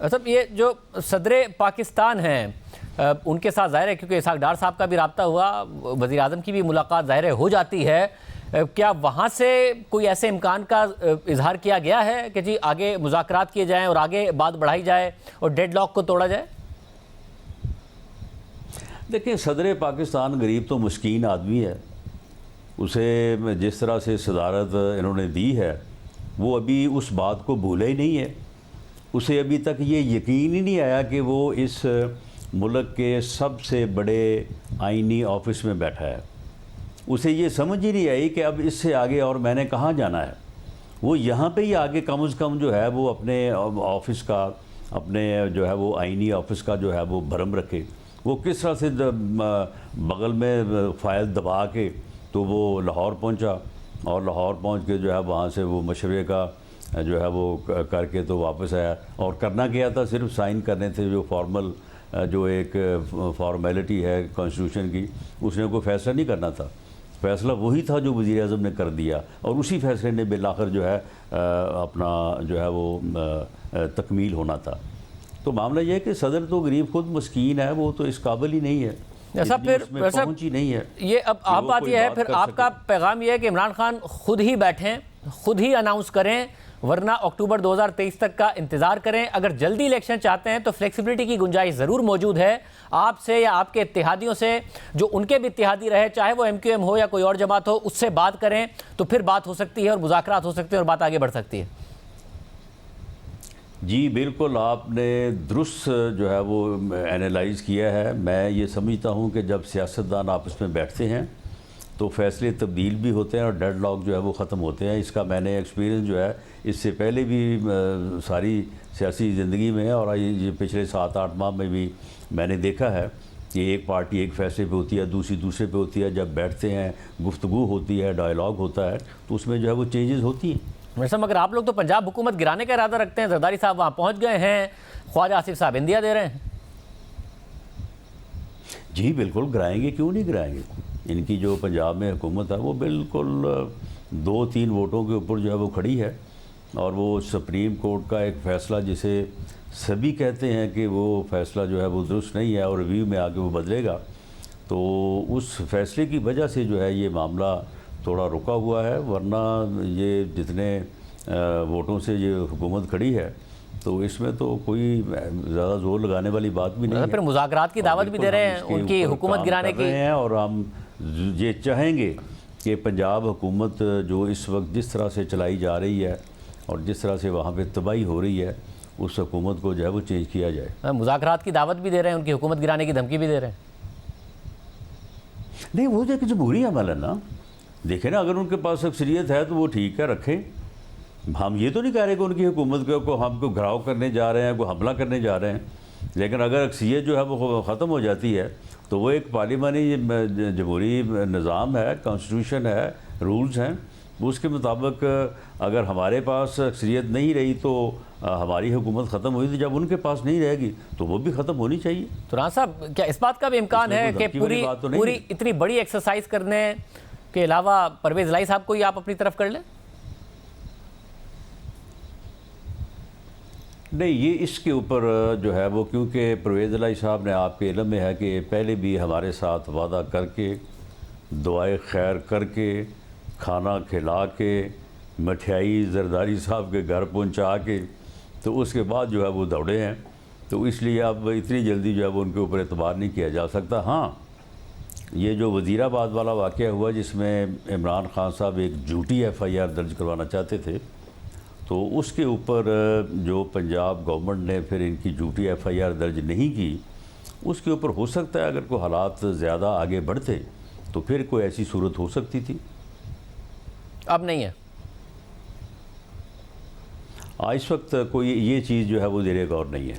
مطلب یہ جو صدر پاکستان ہیں ان کے ساتھ ظاہر ہے کیونکہ اسحاق ڈار صاحب کا بھی رابطہ ہوا، وزیر اعظم کی بھی ملاقات ظاہر ہے ہو جاتی ہے، کیا وہاں سے کوئی ایسے امکان کا اظہار کیا گیا ہے کہ جی آگے مذاکرات کیے جائیں اور آگے بات بڑھائی جائے اور ڈیڈ لاک کو توڑا جائے؟ دیکھیں، صدر پاکستان غریب تو مسکین آدمی ہے، اسے جس طرح سے صدارت انہوں نے دی ہے وہ ابھی اس بات کو بھولا ہی نہیں ہے۔ اسے ابھی تک یہ یقین ہی نہیں آیا کہ وہ اس ملک کے سب سے بڑے آئینی آفس میں بیٹھا ہے۔ اسے یہ سمجھ ہی نہیں آئی کہ اب اس سے آگے اور میں نے کہاں جانا ہے۔ وہ یہاں پہ ہی آگے کم از کم جو ہے وہ اپنے آفس کا، اپنے جو ہے وہ آئینی آفس کا جو ہے وہ بھرم رکھے۔ وہ کس طرح سے بغل میں فائل دبا کے تو وہ لاہور پہنچا، اور لاہور پہنچ کے جو ہے وہاں سے وہ مشورے کا جو ہے وہ کر کے تو واپس آیا، اور کرنا کیا تھا، صرف سائن کرنے تھے جو فارمل جو ایک فارمیلٹی ہے کانسٹیٹیوشن کی، اس نے کوئی فیصلہ نہیں کرنا تھا۔ فیصلہ وہی تھا جو وزیر اعظم نے کر دیا، اور اسی فیصلے نے بالآخر جو ہے اپنا جو ہے وہ تکمیل ہونا تھا۔ تو معاملہ یہ ہے کہ صدر تو غریب خود مسکین ہے، وہ تو اس قابل ہی نہیں ہے، ایسا پھر پہنچ ہی نہیں ہے۔ یہ اب آپ بات یہ ہے، پھر آپ کا پیغام یہ ہے کہ عمران خان خود ہی بیٹھیں، خود ہی اناؤنس کریں، ورنہ اکتوبر 2023 تک کا انتظار کریں۔ اگر جلدی الیکشن چاہتے ہیں تو فلیکسیبلٹی کی گنجائش ضرور موجود ہے آپ سے یا آپ کے اتحادیوں سے، جو ان کے بھی اتحادی رہے، چاہے وہ ایم کیو ایم ہو یا کوئی اور جماعت ہو، اس سے بات کریں تو پھر بات ہو سکتی ہے اور مذاکرات ہو سکتے ہیں اور بات آگے بڑھ سکتی ہے۔ جی بالکل، آپ نے درست جو ہے وہ اینالائز کیا ہے۔ میں یہ سمجھتا ہوں کہ جب سیاستدان آپس میں بیٹھتے ہیں تو فیصلے تبدیل بھی ہوتے ہیں اور ڈیڈ لاک جو ہے وہ ختم ہوتے ہیں۔ اس کا میں نے ایکسپیرینس جو ہے اس سے پہلے بھی ساری سیاسی زندگی میں اور یہ پچھلے 7-8 ماہ میں بھی میں نے دیکھا ہے کہ ایک پارٹی ایک فیصلے پہ ہوتی ہے، دوسری دوسرے پہ ہوتی ہے۔ جب بیٹھتے ہیں، گفتگو ہوتی ہے، ڈائیلاگ ہوتا ہے، تو اس میں جو ہے وہ چینجز ہوتی ہیں۔ مگر آپ لوگ تو پنجاب حکومت گرانے کا ارادہ رکھتے ہیں، زرداری صاحب وہاں پہنچ گئے ہیں، خواجہ آصف صاحب اندیا دے رہے ہیں۔ جی بالکل گرائیں گے، کیوں نہیں گرائیں گے۔ ان کی جو پنجاب میں حکومت ہے وہ بالکل 2-3 ووٹوں کے اوپر جو ہے وہ کھڑی ہے، اور وہ سپریم کورٹ کا ایک فیصلہ جسے سبھی کہتے ہیں کہ وہ فیصلہ جو ہے وہ درست نہیں ہے اور ریویو میں آ کے وہ بدلے گا، تو اس فیصلے کی وجہ سے جو ہے یہ معاملہ تھوڑا رکا ہوا ہے۔ ورنہ یہ جتنے ووٹوں سے یہ حکومت کھڑی ہے تو اس میں تو کوئی زیادہ زور لگانے والی بات بھی نہیں ہے۔ پھر مذاکرات کی دعوت بھی دے رہے ہیں ان کی حکومت گرانے کی، اور ہم یہ چاہیں گے کہ پنجاب حکومت جو اس وقت جس طرح سے چلائی جا رہی ہے اور جس طرح سے وہاں پہ تباہی ہو رہی ہے، اس حکومت کو جو ہے وہ چینج کیا جائے۔ مذاکرات کی دعوت بھی دے رہے ہیں، ان کی حکومت گرانے کی دھمکی بھی دے رہے ہیں۔ نہیں، وہ ایک جمہوری عمل ہے نا۔ دیکھیں نا، اگر ان کے پاس اکثریت ہے تو وہ ٹھیک ہے، رکھیں۔ ہم یہ تو نہیں کہہ رہے کہ ان کی حکومت کو ہم کو گھراؤ کرنے جا رہے ہیں، کوئی حملہ کرنے جا رہے ہیں، لیکن اگر اکثریت جو ہے وہ ختم ہو جاتی ہے تو وہ ایک پارلیمانی جمہوری نظام ہے، کانسٹیٹیوشن ہے، رولز ہیں، اس کے مطابق اگر ہمارے پاس اکثریت نہیں رہی تو ہماری حکومت ختم ہوئی تھی، جب ان کے پاس نہیں رہے گی تو وہ بھی ختم ہونی چاہیے۔ تو رانا صاحب، کیا اس بات کا بھی امکان ہے کہ پوری اتنی بڑی ایکسرسائز کرنے کے علاوہ پرویز الہی صاحب کو ہی آپ اپنی طرف کر لیں؟ نہیں، یہ اس کے اوپر جو ہے وہ، کیونکہ پرویز الہی صاحب نے، آپ کے علم میں ہے کہ پہلے بھی ہمارے ساتھ وعدہ کر کے، دعائے خیر کر کے، کھانا کھلا کے، مٹھائی زرداری صاحب کے گھر پہنچا کے، تو اس کے بعد جو ہے وہ دوڑے ہیں۔ تو اس لیے اب اتنی جلدی جو ہے وہ ان کے اوپر اعتبار نہیں کیا جا سکتا۔ ہاں، یہ جو وزیر آباد والا واقعہ ہوا جس میں عمران خان صاحب ایک جھوٹی FIR درج کروانا چاہتے تھے، تو اس کے اوپر جو پنجاب گورنمنٹ نے پھر ان کی جھوٹی FIR درج نہیں کی، اس کے اوپر ہو سکتا ہے اگر کوئی حالات زیادہ آگے بڑھتے تو پھر کوئی ایسی صورت ہو سکتی تھی۔ اب نہیں ہے اس وقت کوئی یہ چیز جو ہے وہ زیر غور نہیں ہے۔